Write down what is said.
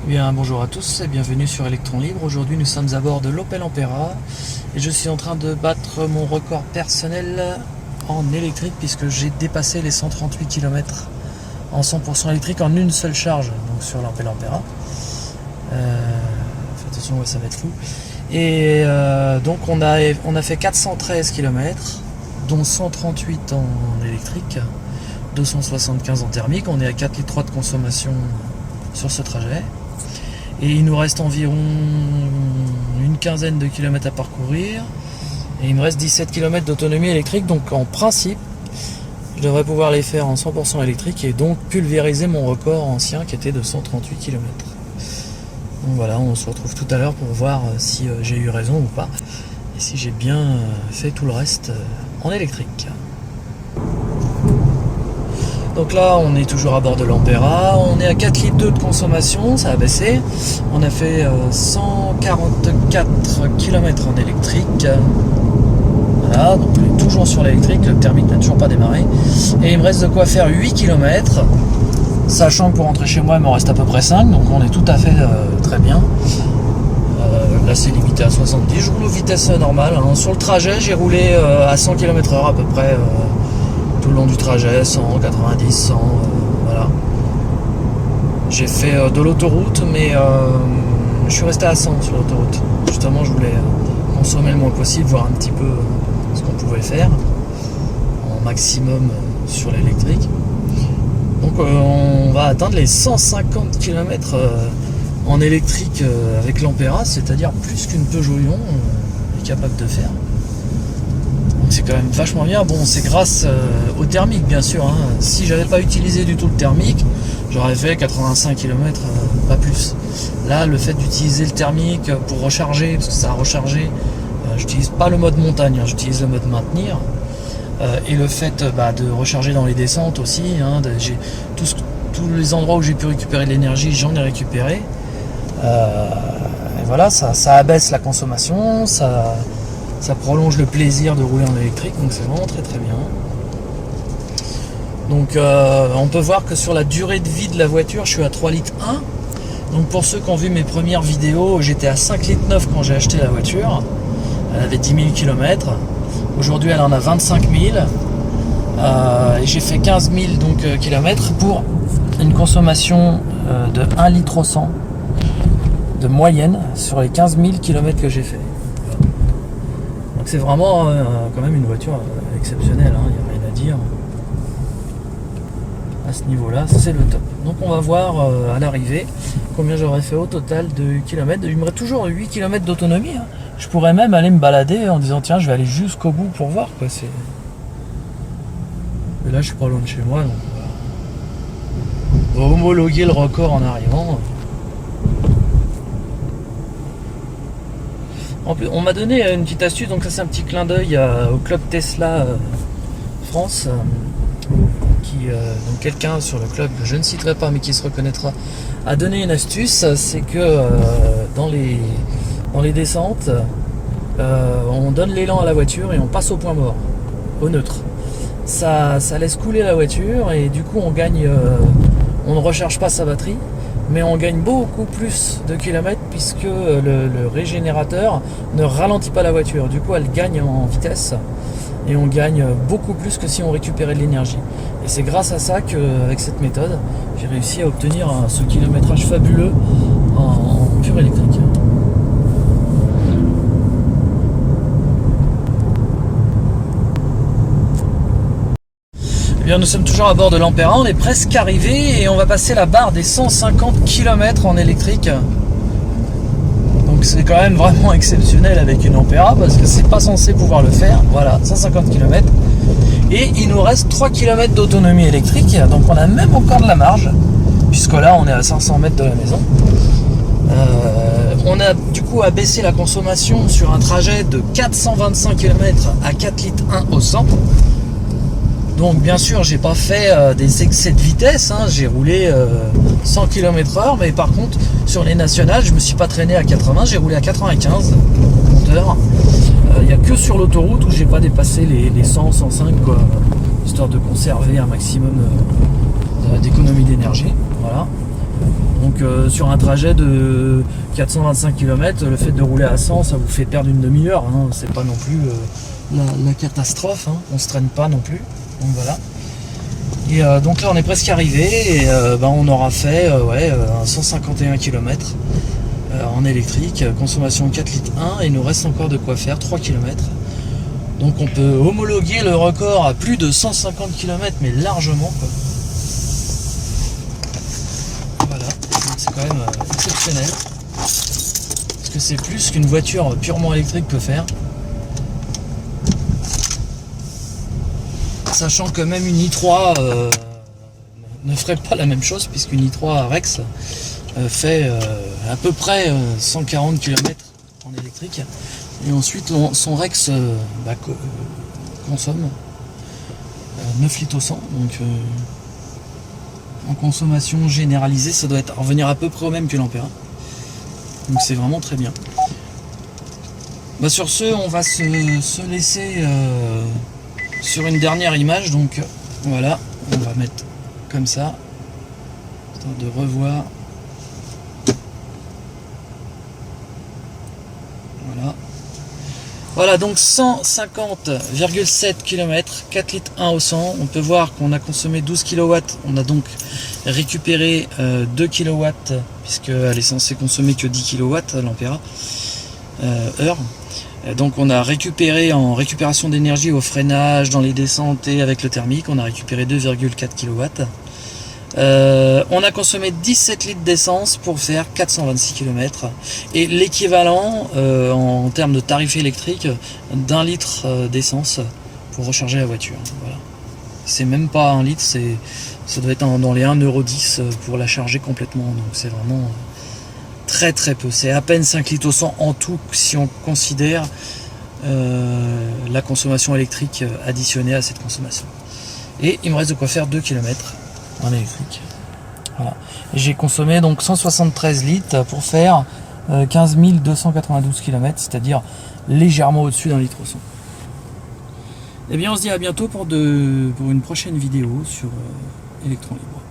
Bien, bonjour à tous et bienvenue sur Electron Libre. Aujourd'hui nous sommes à bord de l'Opel Ampera et je suis en train de battre mon record personnel en électrique puisque j'ai dépassé les 138 km en 100% électrique en une seule charge, donc sur l'Opel Ampera. Faites attention, ouais, ça va être flou. Et donc on a fait 413 km, dont 138 en électrique, 275 en thermique. On est à 4,3 litres de consommation sur ce trajet. Et il nous reste environ une quinzaine de kilomètres à parcourir. Et il me reste 17 km d'autonomie électrique. Donc en principe, je devrais pouvoir les faire en 100% électrique et donc pulvériser mon record ancien qui était de 138 km. Donc voilà, on se retrouve tout à l'heure pour voir si j'ai eu raison ou pas. Et si j'ai bien fait tout le reste en électrique. Donc là, on est toujours à bord de l'Ampera, on est à 4,2 litres de consommation, ça a baissé. On a fait 144 km en électrique. Voilà, donc on est toujours sur l'électrique, le thermique n'a toujours pas démarré. Et il me reste de quoi faire 8 km, sachant que pour rentrer chez moi, il me reste à peu près 5, donc on est tout à fait très bien. Là, c'est limité à 70, je roule aux vitesses normales. Hein. Sur le trajet, j'ai roulé à 100 km/h à peu près. Tout le long du trajet, 100, 90, 100, voilà. J'ai fait de l'autoroute, mais je suis resté à 100 sur l'autoroute. Justement, je voulais consommer le moins possible, voir un petit peu ce qu'on pouvait faire en maximum sur l'électrique. Donc on va atteindre les 150 km en électrique avec l'Ampera, c'est-à-dire plus qu'une Peugeot Lyon est capable de faire. Donc c'est quand même vachement bien. Bon, c'est grâce au thermique bien sûr. Hein. Si j'avais pas utilisé du tout le thermique, j'aurais fait 85 km, pas plus. Là, le fait d'utiliser le thermique pour recharger, parce que ça a rechargé, j'utilise pas le mode montagne, hein, j'utilise le mode maintenir. Et le fait de recharger dans les descentes aussi, hein, j'ai tous les endroits où j'ai pu récupérer de l'énergie, j'en ai récupéré. Et voilà, ça abaisse la consommation, ça prolonge le plaisir de rouler en électrique, donc c'est vraiment très très bien. Donc on peut voir que sur la durée de vie de la voiture, je suis à 3,1 litres. Donc pour ceux qui ont vu mes premières vidéos, j'étais à 5,9 litres quand j'ai acheté la voiture. Elle avait 10 000 km. Aujourd'hui elle en a 25 000. Et j'ai fait 15 000 km pour une consommation de 1,1 litre de moyenne sur les 15 000 km que j'ai fait. C'est vraiment quand même une voiture exceptionnelle, hein, il n'y a rien à dire. À ce niveau-là, c'est le top. Donc on va voir à l'arrivée combien j'aurais fait au total de kilomètres. Il me reste toujours 8 km d'autonomie. Hein. Je pourrais même aller me balader en disant tiens, je vais aller jusqu'au bout pour voir. Quoi. Et là, je suis pas loin de chez moi. Donc on va homologuer le record en arrivant. On m'a donné une petite astuce, donc ça c'est un petit clin d'œil au club Tesla France, donc quelqu'un sur le club, je ne citerai pas mais qui se reconnaîtra, a donné une astuce, c'est que dans les descentes, on donne l'élan à la voiture et on passe au point mort, au neutre. Ça laisse couler la voiture et du coup on gagne, on ne recharge pas sa batterie. Mais on gagne beaucoup plus de kilomètres puisque le régénérateur ne ralentit pas la voiture. Du coup, elle gagne en vitesse et on gagne beaucoup plus que si on récupérait de l'énergie. Et c'est grâce à ça qu'avec cette méthode, j'ai réussi à obtenir ce kilométrage fabuleux en pure électrique. Eh bien, nous sommes toujours à bord de l'Ampera, on est presque arrivé et on va passer la barre des 150 km en électrique. Donc c'est quand même vraiment exceptionnel avec une Ampera parce que c'est pas censé pouvoir le faire. Voilà, 150 km. Et il nous reste 3 km d'autonomie électrique, donc on a même encore de la marge, puisque là on est à 500 mètres de la maison. On a du coup abaissé la consommation sur un trajet de 425 km à 4,1 litres au 100. Donc bien sûr j'ai pas fait des excès de vitesse, hein. J'ai roulé 100 km/h, mais par contre sur les nationales je me suis pas traîné à 80, j'ai roulé à 95 compteur. Il n'y a que sur l'autoroute où j'ai pas dépassé les 100, 105 quoi, histoire de conserver un maximum d'économie d'énergie. Voilà. Donc sur un trajet de 425 km, le fait de rouler à 100, ça vous fait perdre une demi-heure, hein. C'est pas non plus la catastrophe, hein. On se traîne pas non plus. Donc voilà. Et donc là on est presque arrivé et on aura fait 151 km en électrique, consommation 4 litres 1 et il nous reste encore de quoi faire, 3 km. Donc on peut homologuer le record à plus de 150 km mais largement quoi. Voilà, c'est quand même exceptionnel. Parce que c'est plus qu'une voiture purement électrique peut faire. Sachant que même une i3 ne ferait pas la même chose, puisqu'une i3 Rex fait à peu près 140 km en électrique. Et ensuite, son Rex consomme 9 litres au 100. Donc en consommation généralisée, ça doit revenir à peu près au même que l'Ampera. Donc c'est vraiment très bien. Sur ce, on va se laisser sur une dernière image. Donc voilà, on va mettre comme ça, histoire de revoir. Voilà, donc 150,7 km, 4 litres 1 au 100. On peut voir qu'on a consommé 12 kW. On a donc récupéré 2 kW, puisqu'elle est censée consommer que 10 kW, l'Ampera heure. Donc on a récupéré en récupération d'énergie au freinage, dans les descentes et avec le thermique, on a récupéré 2,4 kW. On a consommé 17 litres d'essence pour faire 426 km et l'équivalent en termes de tarif électrique d'1 litre d'essence pour recharger la voiture. Voilà. C'est même pas 1 litre, ça doit être dans les 1,10 € pour la charger complètement, donc c'est vraiment très très peu. C'est à peine 5 litres au 100 en tout si on considère la consommation électrique additionnée à cette consommation. Et il me reste de quoi faire 2 km en électrique. Voilà. J'ai consommé donc 173 litres pour faire 15 292 km, c'est-à-dire légèrement au-dessus d'un litre au 100. Et bien on se dit à bientôt pour une prochaine vidéo sur Electron Libre.